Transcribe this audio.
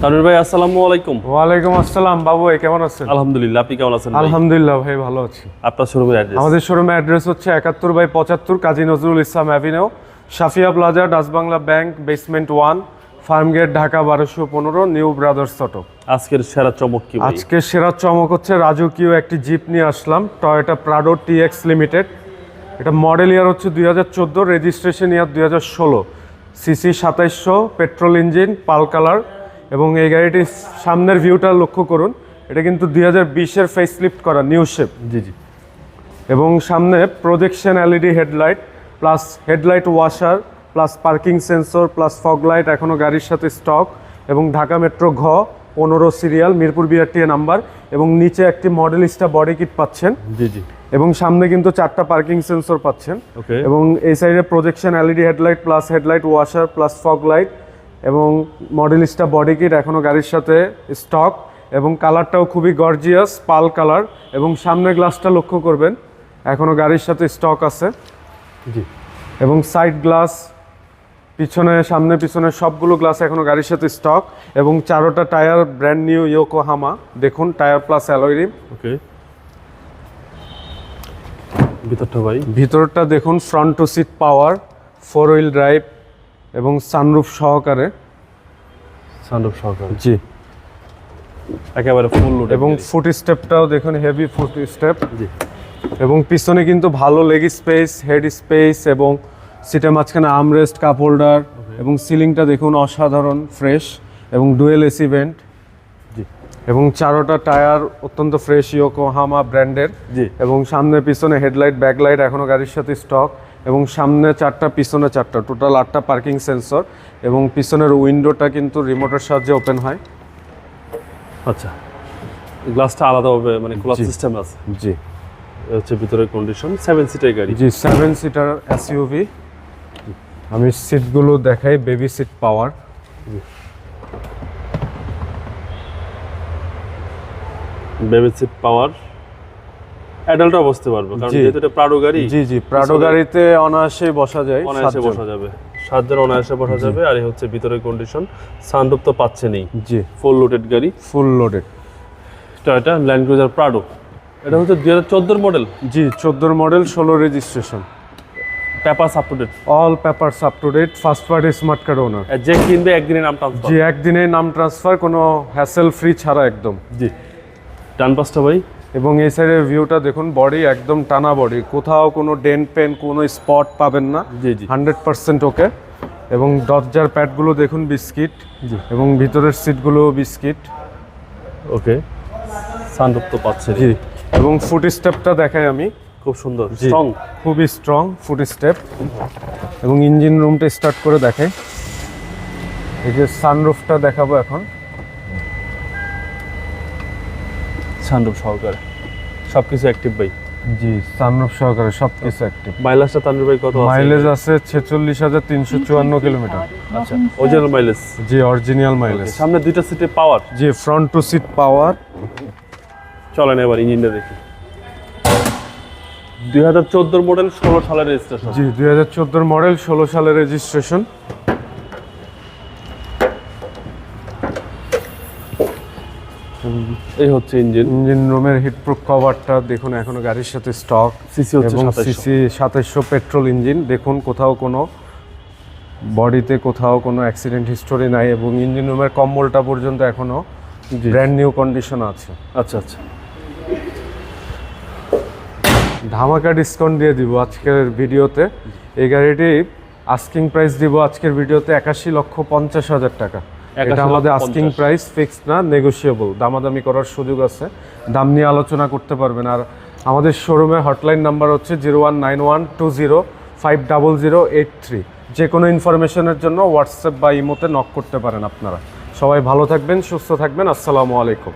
তানভীর ভাই আসসালামু আলাইকুম। ওয়ালাইকুম আসসালাম বাবু, কেমন আছেন? আলহামদুলিল্লাহ, আপনি কেমন আছেন? আলহামদুলিল্লাহ ভাই, ভালো আছি। আপনার শোরুমের অ্যাড্রেস? আমাদের শোরুমের অ্যাড্রেস হচ্ছে 71/75 Kazi Nazrul Islam avenue, Safia plaza, Dutch Bangla bank, basement 1, Farmgate, Dhaka 1215, new brothers auto. আজকের সেরা চমক কি? আজকে সেরা চমক হচ্ছে রাজকীয় একটি জিপ নিয়ে আসলাম, টয়োটা প্রাডো TX লিমিটেড। এটা মডেল ইয়ার হচ্ছে 2014, registration year 2016, CC 2700, petrol engine, pearl colour. এবং এই গাড়িটির সামনের ভিউটা লক্ষ্য করুন, এটা কিন্তু 2020-এর ফেসলিফট করা নিউ শেপ। জি জি। এবং সামনে projection LED headlight plus headlight washer plus parking sensor plus fog light এখনও গাড়ির সাথে স্টক। এবং ঢাকা মেট্রো ঘ 15 সিরিয়াল, মিরপুর BRTA নাম্বার। এবং নিচে একটি মডেলিস্টা বডি কিট পাচ্ছেন। জি জি। এবং সামনে কিন্তু 4টা পার্কিং সেন্সর পাচ্ছেন। ওকে। এবং এই সাইডে projection LED headlight plus headlight washer plus fog light এবং মডেলিস্টা বডি কিট এখনও গাড়ির সাথে স্টক। এবং কালারটাও খুবই গর্জিয়াস পাল কালার। এবং সামনে গ্লাসটা লক্ষ্য করবেন, এখনও গাড়ির সাথে স্টক আছে। জি। এবং সাইড গ্লাস, পিছনে সামনে পিছনে সবগুলো গ্লাস এখনও গাড়ির সাথে স্টক। এবং 4টা টায়ার ব্র্যান্ড নিউ ইয়োকোহামা, দেখুন tyre plus alloy rim. Okay. ভিতরটা ভাই? ভিতরটা দেখুন, front two seat power, 4 wheel drive এবং সানরুফ সহকারে। সানরুফ সহকারে? জি। একেবারে ফুল লোড। এবং ফুট স্টেপটাও দেখুন, হেভি ফুট স্টেপ। জি। এবং পিছনে কিন্তু ভালো লেগ স্পেস, হেড স্পেস এবং সিটের মাঝখানে আর্মরেস্ট, কাপ হোল্ডার। এবং সিলিংটা দেখুন অসাধারণ ফ্রেশ এবং ডুয়েল এসি ভেন্ট। জি। এবং 4টা টায়ার অত্যন্ত ফ্রেশ ইয়োকোহামা ব্র্যান্ডের। জি। এবং সামনে পিছনে হেডলাইট ব্যাকলাইট এখনও গাড়ির সাথে স্টক। এবং সামনে 4টা, পিছনে 4টা, টোটাল 8টা পার্কিং সেন্সর। এবং পিছনের উইন্ডোটা কিন্তু রিমোটের সাহায্যে ওপেন হয়। আচ্ছা, গ্লাসটা আলাদাভাবে মানে ক্লোজ জি। সিস্টেম আছে? জি। হচ্ছে ভিতরের কন্ডিশন 7 সিটের গাড়ি? জি, 7 সিটার SUV। আমি সিটগুলো দেখাই, baby seat power. Baby seat power, অ্যাডাল্টও বসতে পারবে কারণ যেহেতু এটা প্রাডো গাড়ি। জি জি, প্রাডো গাড়িতে অনায়াসে বসা যায়, অনায়াসে বসা যাবে, 7 জন অনায়াসে বসা যাবে। আর এই হচ্ছে ভিতরের কন্ডিশন, সানরুফ তো পাচ্ছেনই। জি, ফুল লোডেড গাড়ি, full loaded Toyota Land Cruiser Prado. এটা হচ্ছে 2014 মডেল? জি, 14 model, 16 registration. Papers up to date? All papers up to date, first party smart card owner. যে কিনবে একদিনে নাম ট্রান্সফার? জি, একদিনে নাম ট্রান্সফার, কোনো হ্যাসেল ফ্রি ছাড়া একদম। জি। ডান পাশটা ভাই? এবং এই সাইডের ভিউটা দেখুন, বডি একদম টানা বডি, কোথাও কোনো ডেন্ট পেন, কোনো স্পট পাবেন না। জি জি। 100% ওকে। এবং দরজার প্যাডগুলো দেখুন বিস্কিট। জি। এবং ভিতরের সিটগুলো বিস্কিট। ওকে। সানরুফ তো পাচ্ছে। জি। এবং ফুট স্টেপটা দেখাই আমি, খুব সুন্দর, স্ট্রং, খুবই স্ট্রং ফুট স্টেপ। এবং ইঞ্জিন রুমটা স্টার্ট করে দেখাই। এই যে সানরুফটা দেখাবো এখন। সানরুফ সহকারে সবকিছু অ্যাক্টিভ ভাই? জি, সানরুফ সহকারে সবকিছু অ্যাক্টিভ। মাইলেজটা তানভীর ভাই কত আছে? মাইলেজ আছে 46,354 কিলোমিটার। আচ্ছা, অরিজিনাল মাইলেজ? জি, অরিজিনাল মাইলেজ। সামনে 2টা সিটে পাওয়ার? জি, ফ্রন্ট টু সিট পাওয়ার। চলেন এবার ইঞ্জিনটা দেখি। 2014 মডেল, 16 সালের রেজিস্ট্রেশন? জি, 2014 মডেল, 16 সালের রেজিস্ট্রেশন। এই হচ্ছে ইঞ্জিন রুমের হিটপ্রুফ কভারটা দেখুন, এখনো গাড়ির সাথে স্টক। সিসি হচ্ছে এবং 2700? CC 2700 petrol engine. দেখুন কোথাও কোনো বডিতে কোথাও কোনো অ্যাক্সিডেন্ট হিস্টোরি নাই। এবং ইঞ্জিন রুমের কম্বলটা পর্যন্ত এখনো ব্র্যান্ড নিউ কন্ডিশন আছে। আচ্ছা আচ্ছা। ধামাকা ডিসকাউন্ট দিয়ে দিব আজকের ভিডিওতে। এই গাড়িটি আস্কিং প্রাইস দিব আজকের ভিডিওতে 81,50,000 টাকা। এটা আমাদের আস্কিং প্রাইস, ফিক্সড না, নেগোশিয়েবল, দামাদামি করার সুযোগ আছে, দাম নিয়ে আলোচনা করতে পারবেন। আর আমাদের শোরুমে হটলাইন নাম্বার হচ্ছে 0191205008 যে কোনো ইনফরমেশনের জন্য হোয়াটসঅ্যাপ বা ইমোতে নক করতে পারেন আপনারা। সবাই ভালো থাকবেন, সুস্থ থাকবেন, আসসালামু আলাইকুম।